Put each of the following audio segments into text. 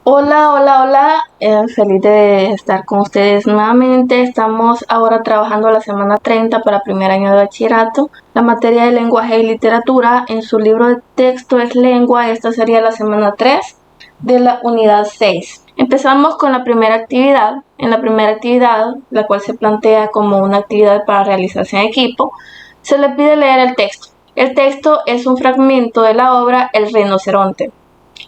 Hola, hola, hola. Feliz de estar con ustedes nuevamente. Estamos ahora trabajando la semana 30 para primer año de bachillerato. La materia de lenguaje y literatura en su libro de texto es lengua. Esta sería la semana 3 de la unidad 6. Empezamos con la primera actividad. En la primera actividad, la cual se plantea como una actividad para realizarse en equipo, se le pide leer el texto. El texto es un fragmento de la obra El rinoceronte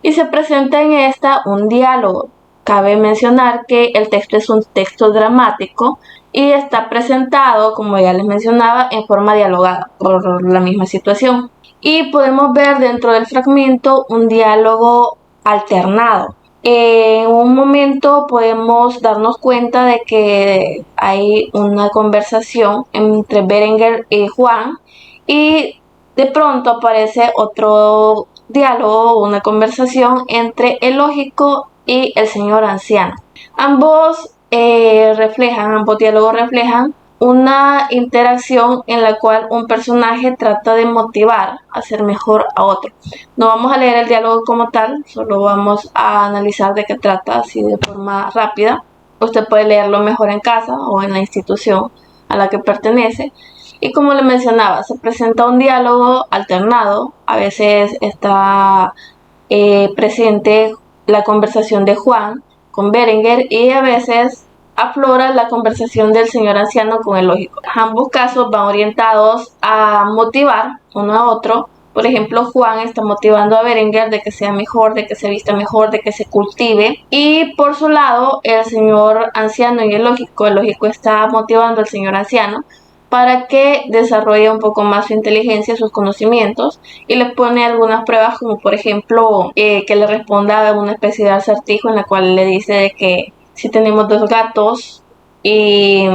y se presenta en esta un diálogo. Cabe mencionar que el texto es un texto dramático y está presentado, como ya les mencionaba, en forma dialogada por la misma situación. Y podemos ver dentro del fragmento un diálogo alternado. En un momento podemos darnos cuenta de que hay una conversación entre Berenguer y Juan, y de pronto aparece otro diálogo, una conversación entre el lógico y el señor anciano. Ambos ambos diálogos reflejan una interacción en la cual un personaje trata de motivar a ser mejor a otro. No vamos a leer el diálogo como tal, solo vamos a analizar de qué trata así de forma rápida. Usted puede leerlo mejor en casa o en la institución a la que pertenece. Y como le mencionaba, se presenta un diálogo alternado. A veces está presente la conversación de Juan con Berenguer y a veces aflora la conversación del señor anciano con el lógico. Ambos casos van orientados a motivar uno a otro. Por ejemplo, Juan está motivando a Berenguer de que sea mejor, de que se vista mejor, de que se cultive. Y por su lado, el señor anciano y el lógico está motivando al señor anciano para que desarrolle un poco más su inteligencia, sus conocimientos, y le pone algunas pruebas, como por ejemplo que le responda a una especie de acertijo en la cual le dice de que si tenemos dos gatos y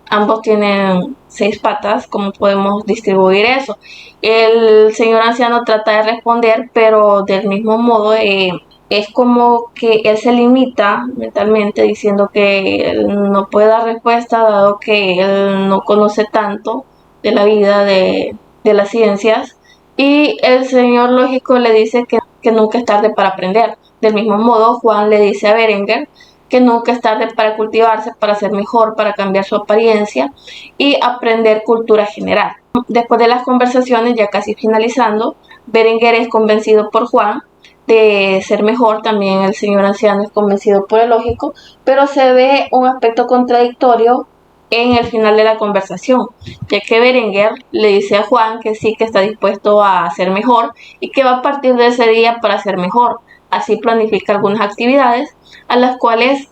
ambos tienen 6 patas, ¿cómo podemos distribuir eso? El señor anciano trata de responder, pero del mismo modo es como que él se limita mentalmente diciendo que él no puede dar respuesta dado que él no conoce tanto de la vida, de las ciencias, y el señor lógico le dice que nunca es tarde para aprender. Del mismo modo, Juan le dice a Berenguer que nunca es tarde para cultivarse, para ser mejor, para cambiar su apariencia y aprender cultura general. Después de las conversaciones, ya casi finalizando, Berenguer es convencido por Juan de ser mejor, también el señor anciano es convencido por el lógico, pero se ve un aspecto contradictorio en el final de la conversación, ya que Berenguer le dice a Juan que sí, que está dispuesto a ser mejor y que va a partir de ese día para ser mejor. Así planifica algunas actividades a las cuales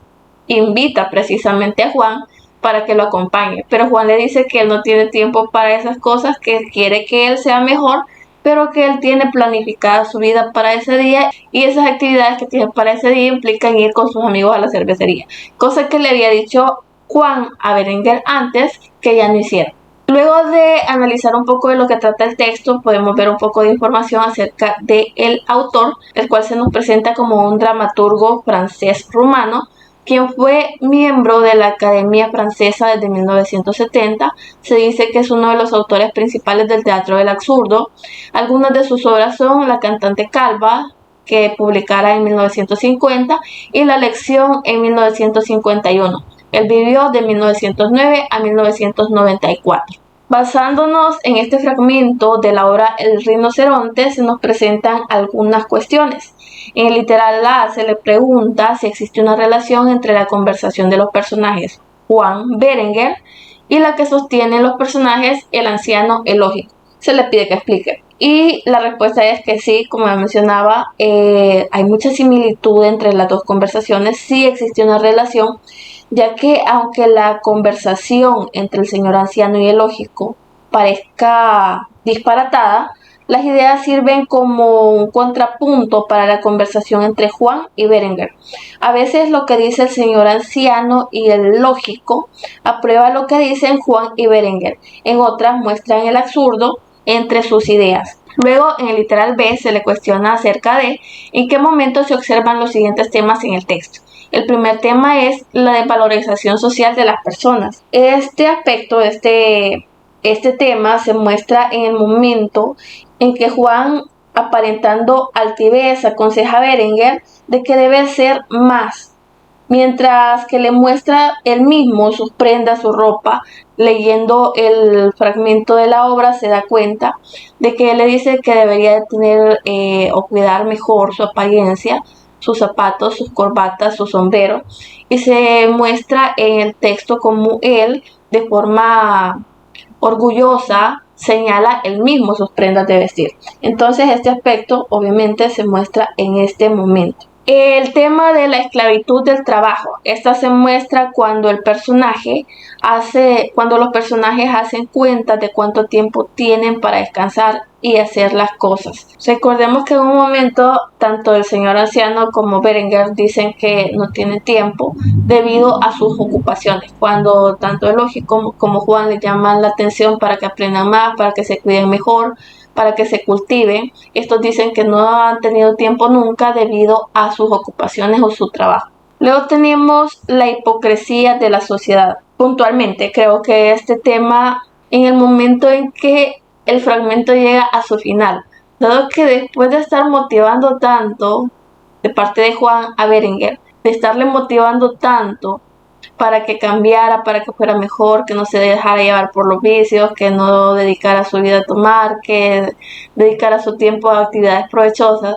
invita precisamente a Juan para que lo acompañe, pero Juan le dice que él no tiene tiempo para esas cosas, que quiere que él sea mejor, pero que él tiene planificada su vida para ese día, y esas actividades que tiene para ese día implican ir con sus amigos a la cervecería, cosa que le había dicho Juan a Berenguer antes que ya no hiciera. Luego de analizar un poco de lo que trata el texto, podemos ver un poco de información acerca del autor, el cual se nos presenta como un dramaturgo francés rumano, quien fue miembro de la Academia Francesa desde 1970. Se dice que es uno de los autores principales del teatro del absurdo. Algunas de sus obras son La cantante calva, que publicara en 1950, y La lección en 1951. Él vivió de 1909 a 1994. Basándonos en este fragmento de la obra El rinoceronte, se nos presentan algunas cuestiones. En el literal A se le pregunta si existe una relación entre la conversación de los personajes Juan Berenguer y la que sostienen los personajes el anciano, el lógico. Se le pide que explique. Y la respuesta es que sí, como mencionaba, hay mucha similitud entre las dos conversaciones, sí existe una relación, ya que aunque la conversación entre el señor anciano y el lógico parezca disparatada, las ideas sirven como un contrapunto para la conversación entre Juan y Berenguer. A veces lo que dice el señor anciano y el lógico aprueba lo que dicen Juan y Berenguer. En otras muestran el absurdo entre sus ideas. Luego, en el literal B se le cuestiona acerca de en qué momento se observan los siguientes temas en el texto. El primer tema es la desvalorización social de las personas. Este aspecto, este tema se muestra en el momento en que Juan aparentando altivez, aconseja Berenguer de que debe ser más, mientras que le muestra él mismo sus prendas, su ropa. Leyendo el fragmento de la obra se da cuenta de que él le dice que debería tener o cuidar mejor su apariencia, sus zapatos, sus corbatas, su sombrero, y se muestra en el texto como él, de forma orgullosa, señala él mismo sus prendas de vestir. Entonces este aspecto obviamente se muestra en este momento. El tema de la esclavitud del trabajo. Esta se muestra cuando los personajes hacen cuenta de cuánto tiempo tienen para descansar y hacer las cosas. Recordemos que en un momento tanto el señor anciano como Berenguer dicen que no tienen tiempo debido a sus ocupaciones, cuando tanto Elogi como Juan le llaman la atención para que aprendan más, para que se cuiden mejor, para que se cultiven. Estos dicen que no han tenido tiempo nunca debido a sus ocupaciones o su trabajo. Luego tenemos la hipocresía de la sociedad. Puntualmente, creo que este tema, en el momento en que el fragmento llega a su final, dado que después de estar motivando tanto de parte de Juan a Berenguer, de estarle motivando tanto para que cambiara, para que fuera mejor, que no se dejara llevar por los vicios, que no dedicara su vida a tomar, que dedicara su tiempo a actividades provechosas.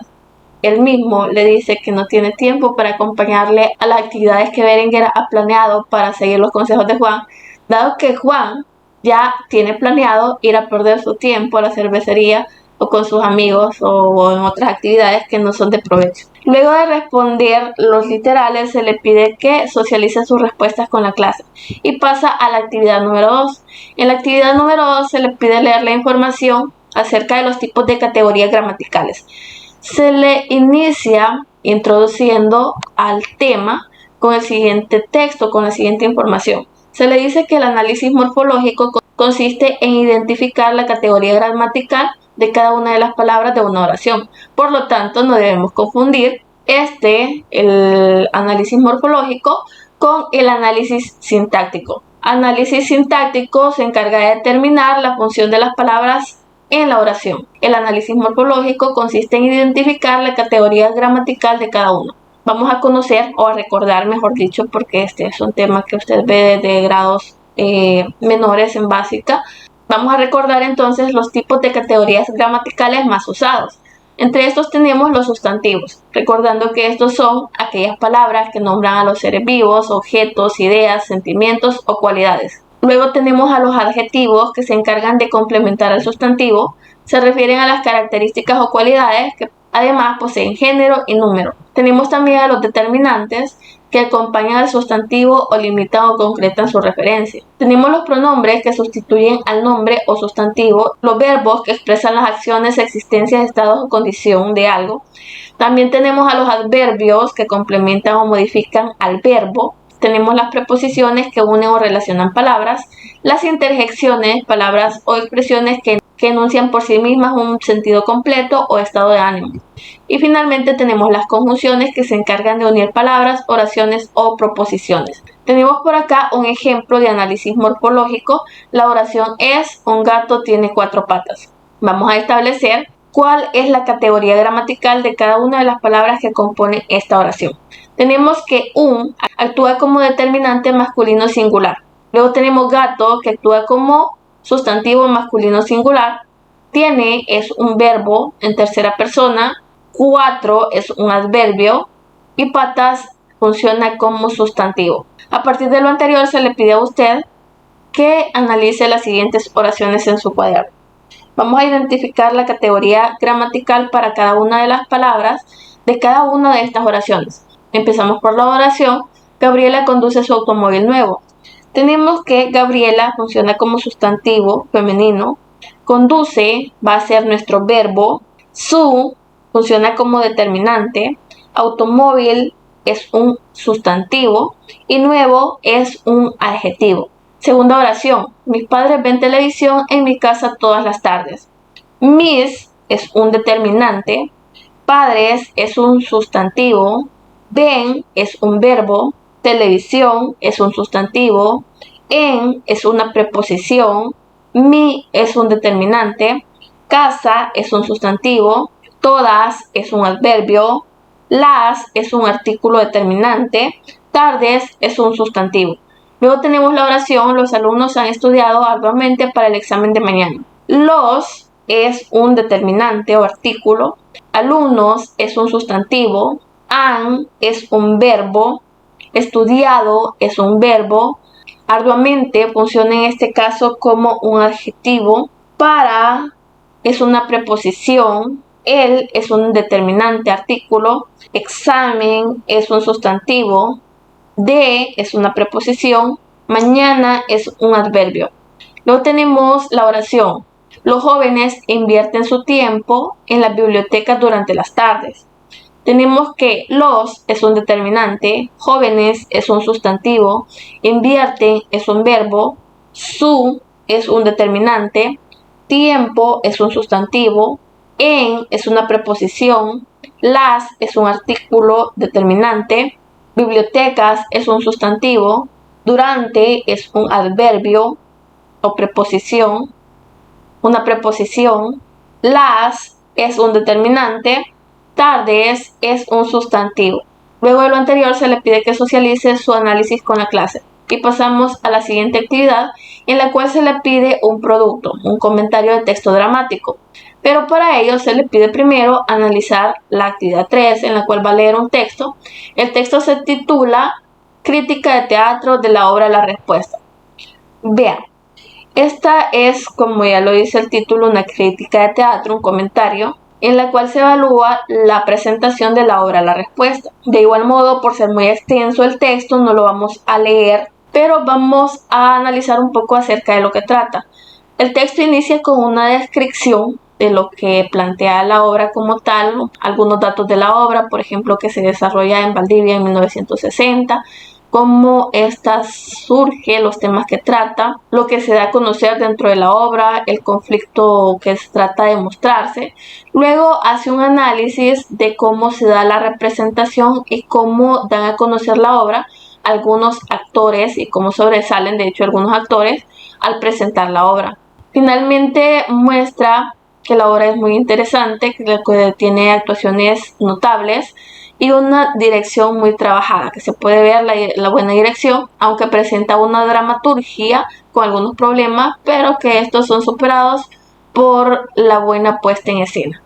Él mismo le dice que no tiene tiempo para acompañarle a las actividades que Berenguer ha planeado para seguir los consejos de Juan, dado que Juan ya tiene planeado ir a perder su tiempo a la cervecería o con sus amigos o en otras actividades que no son de provecho. Luego de responder los literales, se le pide que socialice sus respuestas con la clase y pasa a la actividad número 2. En la actividad número 2 se le pide leer la información acerca de los tipos de categorías gramaticales. Se le inicia introduciendo al tema con el siguiente texto, con la siguiente información. Se le dice que el análisis morfológico consiste en identificar la categoría gramatical de cada una de las palabras de una oración. Por lo tanto, no debemos confundir el análisis morfológico con el análisis sintáctico. Análisis sintáctico se encarga de determinar la función de las palabras en la oración. El análisis morfológico consiste en identificar la categoría gramatical de cada uno. Vamos a conocer o a recordar, mejor dicho, porque este es un tema que usted ve de grados menores en básica. Vamos a recordar entonces los tipos de categorías gramaticales más usados. Entre estos tenemos los sustantivos, recordando que estos son aquellas palabras que nombran a los seres vivos, objetos, ideas, sentimientos o cualidades. Luego tenemos a los adjetivos, que se encargan de complementar al sustantivo. Se refieren a las características o cualidades que además poseen género y número. Tenemos también a los determinantes, que acompañan al sustantivo o limitan o concretan su referencia. Tenemos los pronombres, que sustituyen al nombre o sustantivo, los verbos, que expresan las acciones, existencias, estados o condición de algo. También tenemos a los adverbios, que complementan o modifican al verbo. Tenemos las preposiciones, que unen o relacionan palabras, las interjecciones, palabras o expresiones que enuncian por sí mismas un sentido completo o estado de ánimo. Y finalmente tenemos las conjunciones, que se encargan de unir palabras, oraciones o proposiciones. Tenemos por acá un ejemplo de análisis morfológico. La oración es: un gato tiene 4 patas. Vamos a establecer cuál es la categoría gramatical de cada una de las palabras que componen esta oración. Tenemos que un actúa como determinante masculino singular. Luego tenemos gato, que actúa como sustantivo masculino singular. Tiene es un verbo en tercera persona. 4 es un adverbio. Y patas funciona como sustantivo. A partir de lo anterior, se le pide a usted que analice las siguientes oraciones en su cuaderno. Vamos a identificar la categoría gramatical para cada una de las palabras de cada una de estas oraciones. Empezamos por la oración: Gabriela conduce su automóvil nuevo. Tenemos que Gabriela funciona como sustantivo femenino. Conduce va a ser nuestro verbo. Su funciona como determinante. Automóvil es un sustantivo. Y nuevo es un adjetivo. Segunda oración: mis padres ven televisión en mi casa todas las tardes. Mis es un determinante. Padres es un sustantivo. Ven es un verbo. Televisión es un sustantivo. En es una preposición. Mi es un determinante. Casa es un sustantivo. Todas es un adverbio. Las es un artículo determinante. Tardes es un sustantivo. Luego tenemos la oración: los alumnos han estudiado arduamente para el examen de mañana. Los es un determinante o artículo. Alumnos es un sustantivo. Han es un verbo. Estudiado es un verbo. Arduamente funciona en este caso como un adjetivo. Para es una preposición. El es un determinante artículo. Examen es un sustantivo. De es una preposición. Mañana es un adverbio. Luego tenemos la oración: los jóvenes invierten su tiempo en la biblioteca durante las tardes. Tenemos que los es un determinante, jóvenes es un sustantivo, invierte es un verbo, su es un determinante, tiempo es un sustantivo, en es una preposición, las es un artículo determinante, bibliotecas es un sustantivo, durante es un adverbio o preposición, una preposición, las es un determinante, tardes es un sustantivo. Luego de lo anterior se le pide que socialice su análisis con la clase. Y pasamos a la siguiente actividad, en la cual se le pide un producto, un comentario de texto dramático. Pero para ello se le pide primero analizar la actividad 3, en la cual va a leer un texto. El texto se titula Crítica de teatro de la obra La Respuesta. Vean, esta es, como ya lo dice el título, una crítica de teatro, un comentario, en la cual se evalúa la presentación de la obra La Respuesta. De igual modo, por ser muy extenso el texto, no lo vamos a leer, pero vamos a analizar un poco acerca de lo que trata. El texto inicia con una descripción de lo que plantea la obra como tal, algunos datos de la obra, por ejemplo, que se desarrolla en Valdivia en 1960, cómo esta surge, los temas que trata, lo que se da a conocer dentro de la obra, el conflicto que se trata de mostrarse. Luego hace un análisis de cómo se da la representación y cómo dan a conocer la obra algunos actores y cómo sobresalen, de hecho, algunos actores al presentar la obra. Finalmente muestra que la obra es muy interesante, que tiene actuaciones notables y una dirección muy trabajada, que se puede ver la buena dirección, aunque presenta una dramaturgia con algunos problemas, pero que estos son superados por la buena puesta en escena.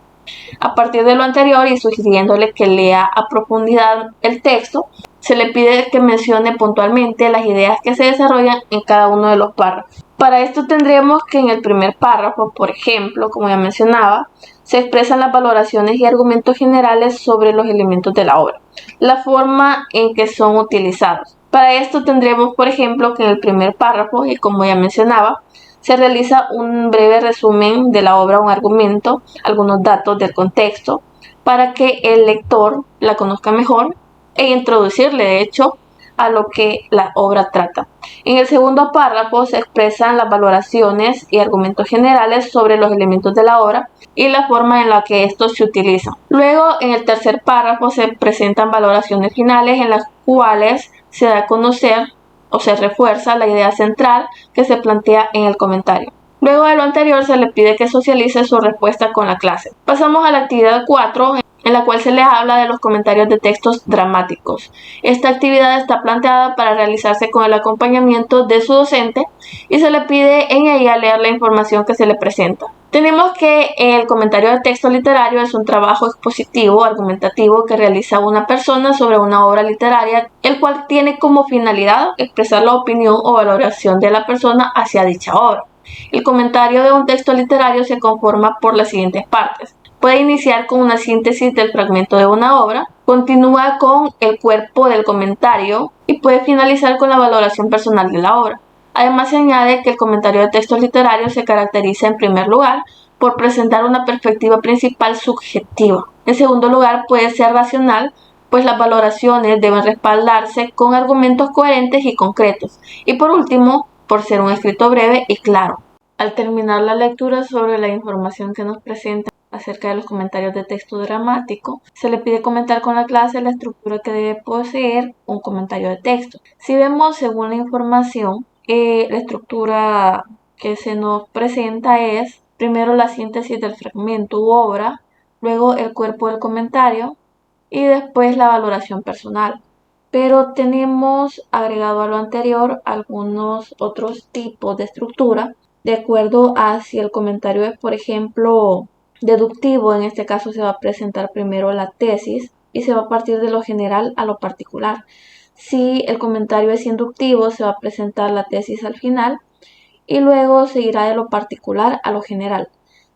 A partir de lo anterior y sugiriéndole que lea a profundidad el texto, se le pide que mencione puntualmente las ideas que se desarrollan en cada uno de los párrafos. Para esto tendríamos que en el primer párrafo, por ejemplo, como ya mencionaba, se expresan las valoraciones y argumentos generales sobre los elementos de la obra, la forma en que son utilizados. Para esto tendremos, por ejemplo, que en el primer párrafo, y como ya mencionaba, se realiza un breve resumen de la obra, un argumento, algunos datos del contexto, para que el lector la conozca mejor e introducirle, de hecho, a lo que la obra trata. En el segundo párrafo se expresan las valoraciones y argumentos generales sobre los elementos de la obra y la forma en la que estos se utilizan. Luego, en el tercer párrafo se presentan valoraciones finales en las cuales se da a conocer o se refuerza la idea central que se plantea en el comentario. Luego de lo anterior se le pide que socialice su respuesta con la clase. Pasamos a la actividad 4, en la cual se les habla de los comentarios de textos dramáticos. Esta actividad está planteada para realizarse con el acompañamiento de su docente y se le pide en ella leer la información que se le presenta. Tenemos que el comentario de texto literario es un trabajo expositivo, argumentativo que realiza una persona sobre una obra literaria, el cual tiene como finalidad expresar la opinión o valoración de la persona hacia dicha obra. El comentario de un texto literario se conforma por las siguientes partes. Puede iniciar con una síntesis del fragmento de una obra, continúa con el cuerpo del comentario y puede finalizar con la valoración personal de la obra. Además, se añade que el comentario de textos literarios se caracteriza en primer lugar por presentar una perspectiva principal subjetiva. En segundo lugar, puede ser racional, pues las valoraciones deben respaldarse con argumentos coherentes y concretos. Y por último, por ser un escrito breve y claro. Al terminar la lectura sobre la información que nos presenta acerca de los comentarios de texto dramático, se le pide comentar con la clase la estructura que debe poseer un comentario de texto. Si vemos según la información, la estructura que se nos presenta es primero la síntesis del fragmento u obra, luego el cuerpo del comentario y después la valoración personal. Pero tenemos agregado a lo anterior algunos otros tipos de estructura de acuerdo a si el comentario es, por ejemplo, deductivo. En este caso se va a presentar primero la tesis y se va a partir de lo general a lo particular. Si el comentario es inductivo, se va a presentar la tesis al final y luego seguirá de lo particular a lo general.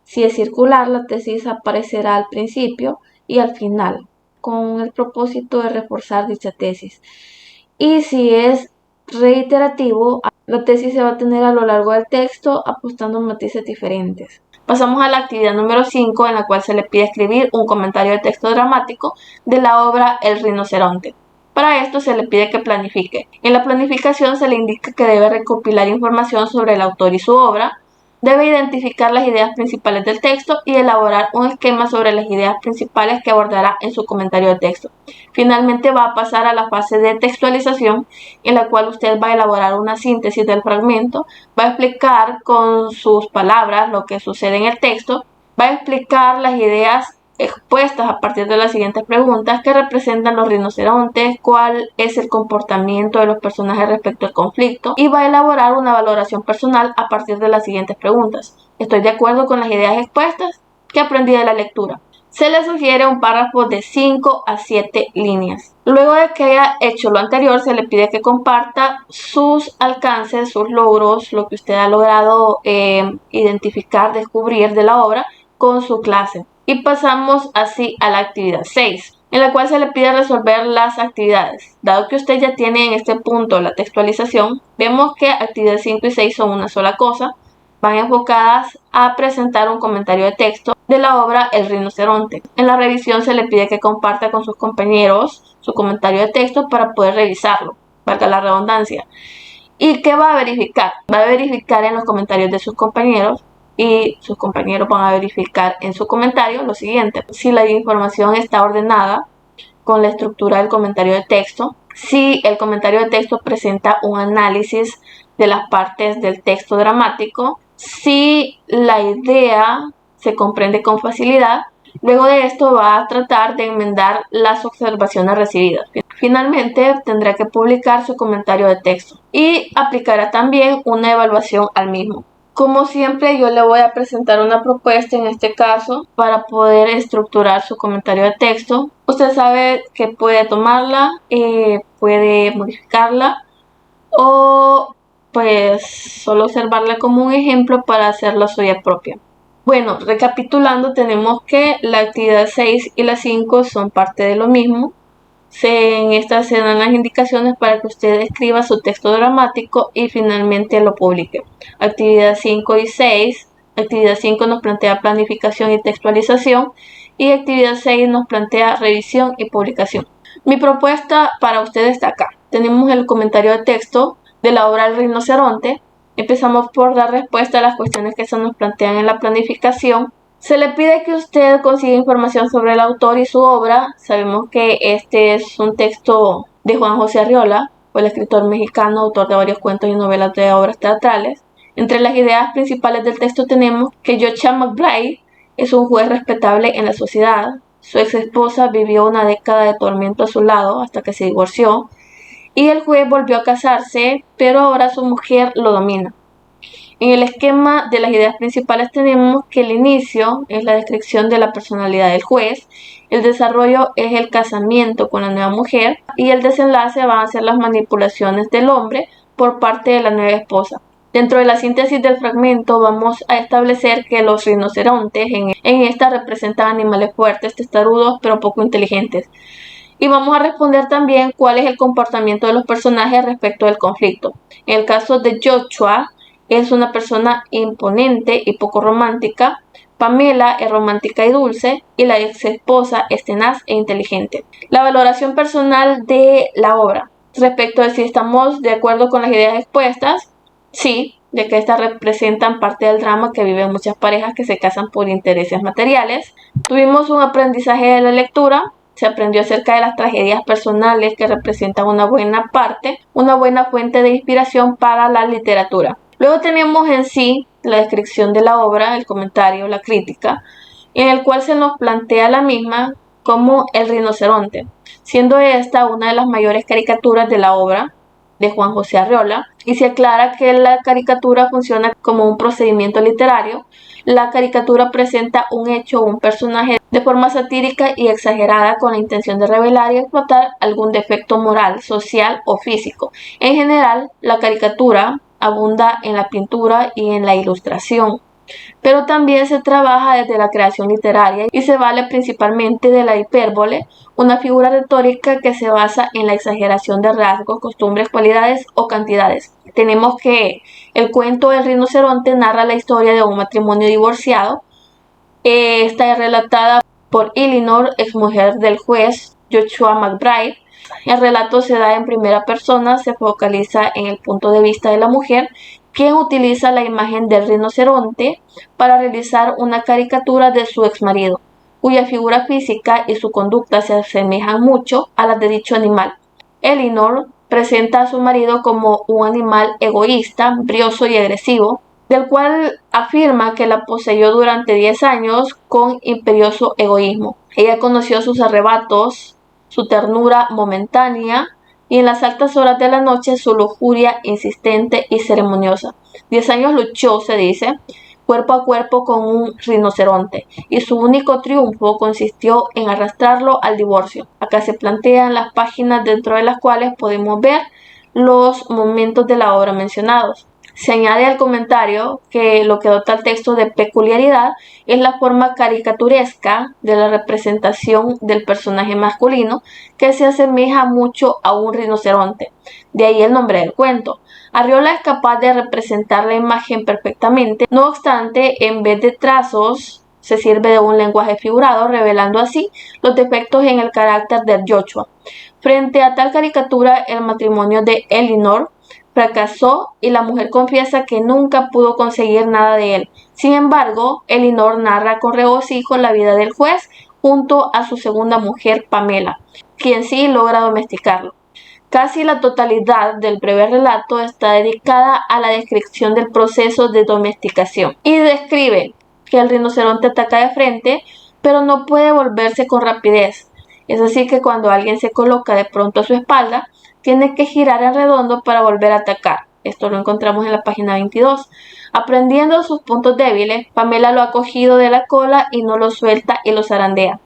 Si es circular, la tesis aparecerá al principio y al final, con el propósito de reforzar dicha tesis. Y si es reiterativo, la tesis se va a tener a lo largo del texto apostando matices diferentes. Pasamos a la actividad número 5, en la cual se le pide escribir un comentario de texto dramático de la obra El rinoceronte. Para esto se le pide que planifique. En la planificación se le indica que debe recopilar información sobre el autor y su obra, debe identificar las ideas principales del texto y elaborar un esquema sobre las ideas principales que abordará en su comentario de texto. Finalmente va a pasar a la fase de textualización, en la cual usted va a elaborar una síntesis del fragmento, va a explicar con sus palabras lo que sucede en el texto, va a explicar las ideas expuestas a partir de las siguientes preguntas: ¿qué representan los rinocerontes? ¿Cuál es el comportamiento de los personajes respecto al conflicto? Y va a elaborar una valoración personal a partir de las siguientes preguntas: ¿estoy de acuerdo con las ideas expuestas? ¿Qué aprendí de la lectura? Se le sugiere un párrafo de 5 a 7 líneas. Luego de que haya hecho lo anterior, se le pide que comparta sus alcances, sus logros, lo que usted ha logrado identificar, descubrir de la obra con su clase. Y pasamos así a la actividad 6, en la cual se le pide resolver las actividades. Dado que usted ya tiene en este punto la textualización, vemos que actividades 5 y 6 son una sola cosa. Van enfocadas a presentar un comentario de texto de la obra El rinoceronte. En la revisión se le pide que comparta con sus compañeros su comentario de texto para poder revisarlo, valga la redundancia. ¿Y qué va a verificar? Va a verificar en los comentarios de sus compañeros, y sus compañeros van a verificar en su comentario lo siguiente: si la información está ordenada con la estructura del comentario de texto, si el comentario de texto presenta un análisis de las partes del texto dramático, si la idea se comprende con facilidad. Luego de esto va a tratar de enmendar las observaciones recibidas. Finalmente tendrá que publicar su comentario de texto y aplicará también una evaluación al mismo. Como siempre, yo le voy a presentar una propuesta en este caso para poder estructurar su comentario de texto. Usted sabe que puede tomarla, puede modificarla o pues solo observarla como un ejemplo para hacer la suya propia. Bueno, recapitulando, tenemos que la actividad 6 y la 5 son parte de lo mismo. En estas se dan las indicaciones para que usted escriba su texto dramático y finalmente lo publique. Actividad 5 y 6. Actividad 5 nos plantea planificación y textualización y actividad 6 nos plantea revisión y publicación. Mi propuesta para usted está acá. Tenemos el comentario de texto de la obra El rinoceronte. Empezamos por dar respuesta a las cuestiones que se nos plantean en la planificación. Se le pide que usted consiga información sobre el autor y su obra. Sabemos que este es un texto de Juan José Arriola, fue el escritor mexicano, autor de varios cuentos y novelas de obras teatrales. Entre las ideas principales del texto tenemos que Joshua McBride es un juez respetable en la sociedad. Su ex esposa vivió una década de tormento a su lado hasta que se divorció, y el juez volvió a casarse, pero ahora su mujer lo domina. En el esquema de las ideas principales tenemos que el inicio es la descripción de la personalidad del juez, el desarrollo es el casamiento con la nueva mujer y el desenlace van a ser las manipulaciones del hombre por parte de la nueva esposa. Dentro de la síntesis del fragmento vamos a establecer que los rinocerontes en esta representan animales fuertes, testarudos, pero poco inteligentes. Y vamos a responder también cuál es el comportamiento de los personajes respecto del conflicto. En el caso de Joshua, es una persona imponente y poco romántica. Pamela es romántica y dulce, y la ex esposa es tenaz e inteligente. La valoración personal de la obra. Respecto de si estamos de acuerdo con las ideas expuestas, sí, de que estas representan parte del drama que viven muchas parejas que se casan por intereses materiales. Tuvimos un aprendizaje de la lectura. Se aprendió acerca de las tragedias personales que representan una buena parte, una buena fuente de inspiración para la literatura. Luego tenemos en sí la descripción de la obra, el comentario, la crítica. en el cual se nos plantea la misma como el rinoceronte, siendo esta una de las mayores caricaturas de la obra de Juan José Arriola, y se aclara que la caricatura funciona como un procedimiento literario. La caricatura presenta un hecho o un personaje de forma satírica y exagerada con la intención de revelar y explotar algún defecto moral, social o físico. En general, la caricatura abunda en la pintura y en la ilustración, pero también se trabaja desde la creación literaria y se vale principalmente de la hipérbole, una figura retórica que se basa en la exageración de rasgos, costumbres, cualidades o cantidades. Tenemos que el cuento del rinoceronte narra la historia de un matrimonio divorciado. Esta es relatada por Elinor, exmujer del juez Joshua McBride. El relato se da en primera persona, se focaliza en el punto de vista de la mujer, quien utiliza la imagen del rinoceronte para realizar una caricatura de su exmarido, cuya figura física y su conducta se asemejan mucho a las de dicho animal. Elinor presenta a su marido como un animal egoísta, brioso y agresivo, del cual afirma que la poseyó durante 10 años con imperioso egoísmo. Ella conoció sus arrebatos, su ternura momentánea y en las altas horas de la noche su lujuria insistente y ceremoniosa. 10 años luchó, se dice, cuerpo a cuerpo con un rinoceronte, y su único triunfo consistió en arrastrarlo al divorcio. Acá se plantean las páginas dentro de las cuales podemos ver los momentos de la obra mencionados. Se añade al comentario que lo que dota al texto de peculiaridad es la forma caricaturesca de la representación del personaje masculino, que se asemeja mucho a un rinoceronte. De ahí el nombre del cuento. Arriola es capaz de representar la imagen perfectamente, no obstante, en vez de trazos, se sirve de un lenguaje figurado, revelando así los defectos en el carácter de Joshua. Frente a tal caricatura, el matrimonio de Elinor fracasó y la mujer confiesa que nunca pudo conseguir nada de él. Sin embargo, Elinor narra con regocijo la vida del juez junto a su segunda mujer, Pamela, quien sí logra domesticarlo. Casi la totalidad del breve relato está dedicada a la descripción del proceso de domesticación y describe que el rinoceronte ataca de frente, pero no puede volverse con rapidez. Es así que cuando alguien se coloca de pronto a su espalda, tiene que girar en redondo para volver a atacar. Esto lo encontramos en la página 22. Aprendiendo sus puntos débiles, Pamela lo ha cogido de la cola y no lo suelta y lo zarandea.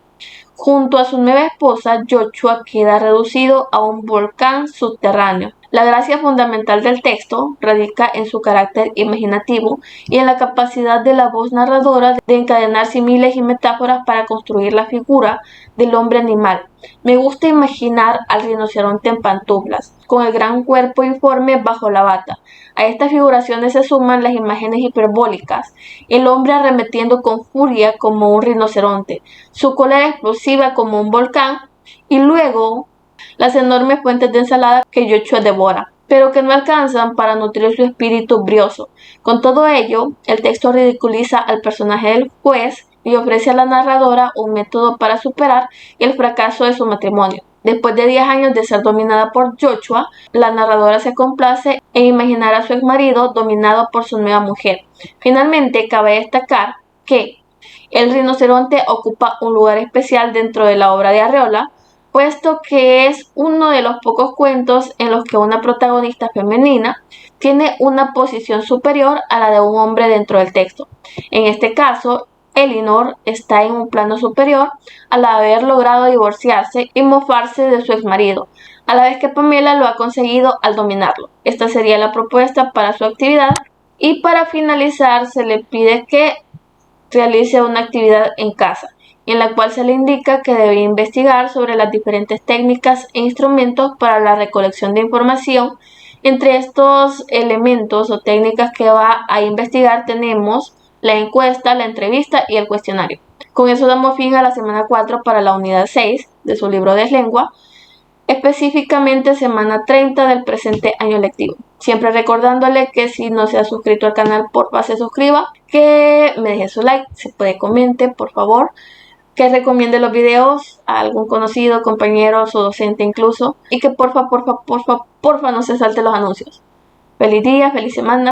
Junto a su nueva esposa, Joshua queda reducido a un volcán subterráneo. La gracia fundamental del texto radica en su carácter imaginativo y en la capacidad de la voz narradora de encadenar símiles y metáforas para construir la figura del hombre animal. Me gusta imaginar al rinoceronte en pantuflas, con el gran cuerpo informe bajo la bata. A estas figuraciones se suman las imágenes hiperbólicas, el hombre arremetiendo con furia como un rinoceronte, su cólera explosiva como un volcán, y luego las enormes fuentes de ensalada que Joshua devora, pero que no alcanzan para nutrir su espíritu brioso. Con todo ello, el texto ridiculiza al personaje del juez y ofrece a la narradora un método para superar el fracaso de su matrimonio. Después de 10 años de ser dominada por Joshua, la narradora se complace en imaginar a su exmarido dominado por su nueva mujer. Finalmente, cabe destacar que el rinoceronte ocupa un lugar especial dentro de la obra de Arriola, puesto que es uno de los pocos cuentos en los que una protagonista femenina tiene una posición superior a la de un hombre dentro del texto. En este caso, Elinor está en un plano superior al haber logrado divorciarse y mofarse de su exmarido, a la vez que Pamela lo ha conseguido al dominarlo. Esta sería la propuesta para su actividad, y para finalizar se le pide que realice una actividad en casa, en la cual se le indica que debe investigar sobre las diferentes técnicas e instrumentos para la recolección de información. Entre estos elementos o técnicas que va a investigar tenemos la encuesta, la entrevista y el cuestionario. Con eso damos fin a la semana 4 para la unidad 6 de su libro de lengua, específicamente semana 30 del presente año lectivo. Siempre recordándole que si no se ha suscrito al canal, porfa se suscriba, que me deje su like, se puede comente, por favor, que recomiende los videos a algún conocido, compañero o docente incluso, y que porfa no se salte los anuncios. Feliz día, feliz semana.